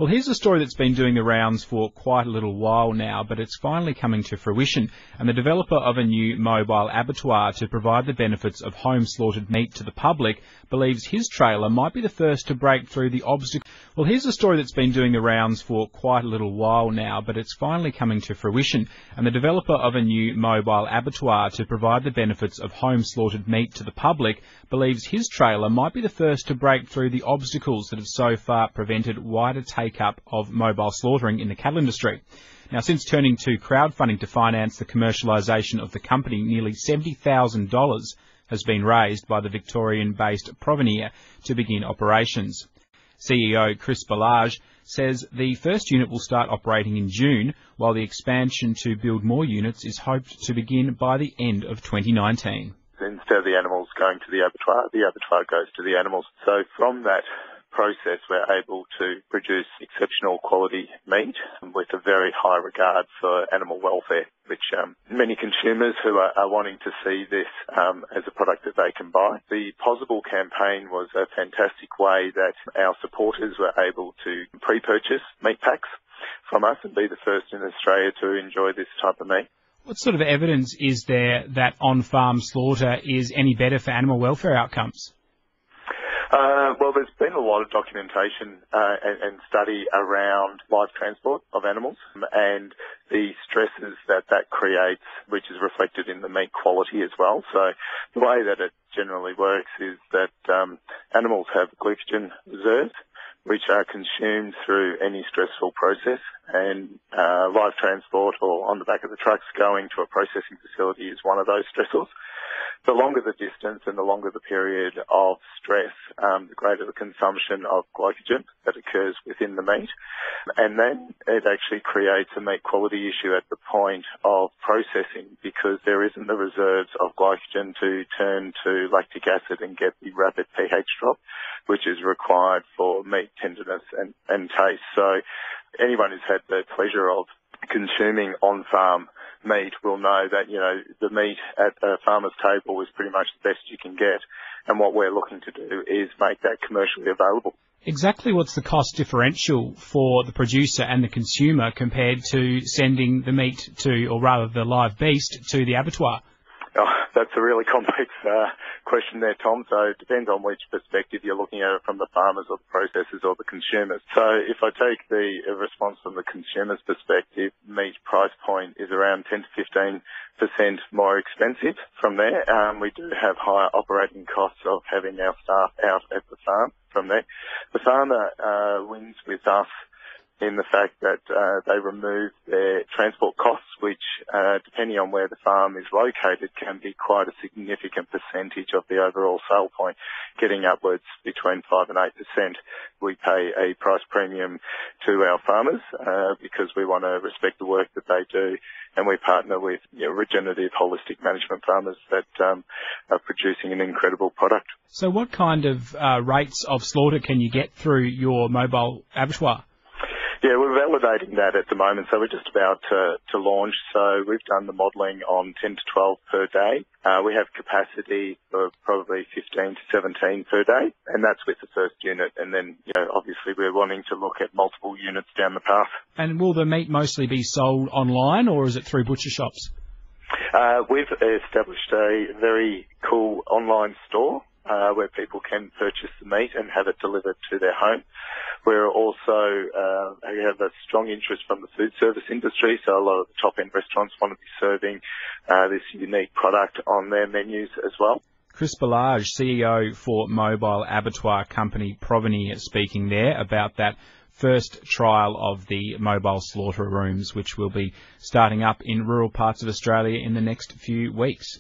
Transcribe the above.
Well, here's a story that's been doing the rounds for quite a little while now, but it's finally coming to fruition. And the developer of a new mobile abattoir to provide the benefits of home-slaughtered meat to the public believes his trailer might be the first to break through the obstacle. Well, here's a story that's been doing the rounds for quite a little while now, but it's finally coming to fruition. And the developer of a new mobile abattoir to provide the benefits of home-slaughtered meat to the public believes his trailer might be the first to break through the obstacles that have so far prevented wider take-up of mobile slaughtering in the cattle industry. Now, since turning to crowdfunding to finance the commercialisation of the company, nearly $70,000 has been raised by the Victorian-based Provenir to begin operations. CEO Chris Balazs says the first unit will start operating in June, while the expansion to build more units is hoped to begin by the end of 2019. Instead of the animals going to the abattoir goes to the animals. So from that process, we're able to produce exceptional quality meat with a very high regard for animal welfare, which many consumers who are wanting to see this as a product that they can buy. The Possible campaign was a fantastic way that our supporters were able to pre-purchase meat packs from us and be the first in Australia to enjoy this type of meat. What sort of evidence is there that on-farm slaughter is any better for animal welfare outcomes? Well, there's been a lot of documentation and study around live transport of animals and the stresses that creates, which is reflected in the meat quality as well. So the way that it generally works is that animals have glycogen reserves, which are consumed through any stressful process, and live transport or on the back of the trucks going to a processing facility is one of those stressors. The longer the distance and the longer the period of stress, the greater the consumption of glycogen that occurs within the meat. And then it actually creates a meat quality issue at the point of processing because there isn't the reserves of glycogen to turn to lactic acid and get the rapid pH drop, which is required for meat tenderness and taste. So anyone who's had the pleasure of consuming on-farm meat will know that, the meat at a farmer's table is pretty much the best you can get. And what we're looking to do is make that commercially available. Exactly what's the cost differential for the producer and the consumer compared to sending the meat to, or rather the live beast, to the abattoir? Oh, that's a really complex question there, Tom. So it depends on which perspective you're looking at it, from the farmers or the processors or the consumers. So if I take the response from the consumer's perspective, meat price point is around 10 to 15% more expensive from there. We do have higher operating costs of having our staff out at the farm from there. The farmer wins with us in the fact that they remove their transport costs, which, depending on where the farm is located, can be quite a significant percentage of the overall sale point, getting upwards between 5 and 8%. We pay a price premium to our farmers because we want to respect the work that they do, and we partner with regenerative, holistic management farmers that are producing an incredible product. So what kind of rates of slaughter can you get through your mobile abattoir? Yeah, we're validating that at the moment, so we're just about to launch. So we've done the modelling on 10 to 12 per day. We have capacity for probably 15 to 17 per day, and that's with the first unit. And then, obviously we're wanting to look at multiple units down the path. And will the meat mostly be sold online, or is it through butcher shops? We've established a very cool online store where people can purchase the meat and have it delivered to their home. We're also have a strong interest from the food service industry, so a lot of the top-end restaurants want to be serving this unique product on their menus as well. Chris Balazs, CEO for mobile abattoir company Provenir, speaking there about that first trial of the mobile slaughter rooms, which will be starting up in rural parts of Australia in the next few weeks.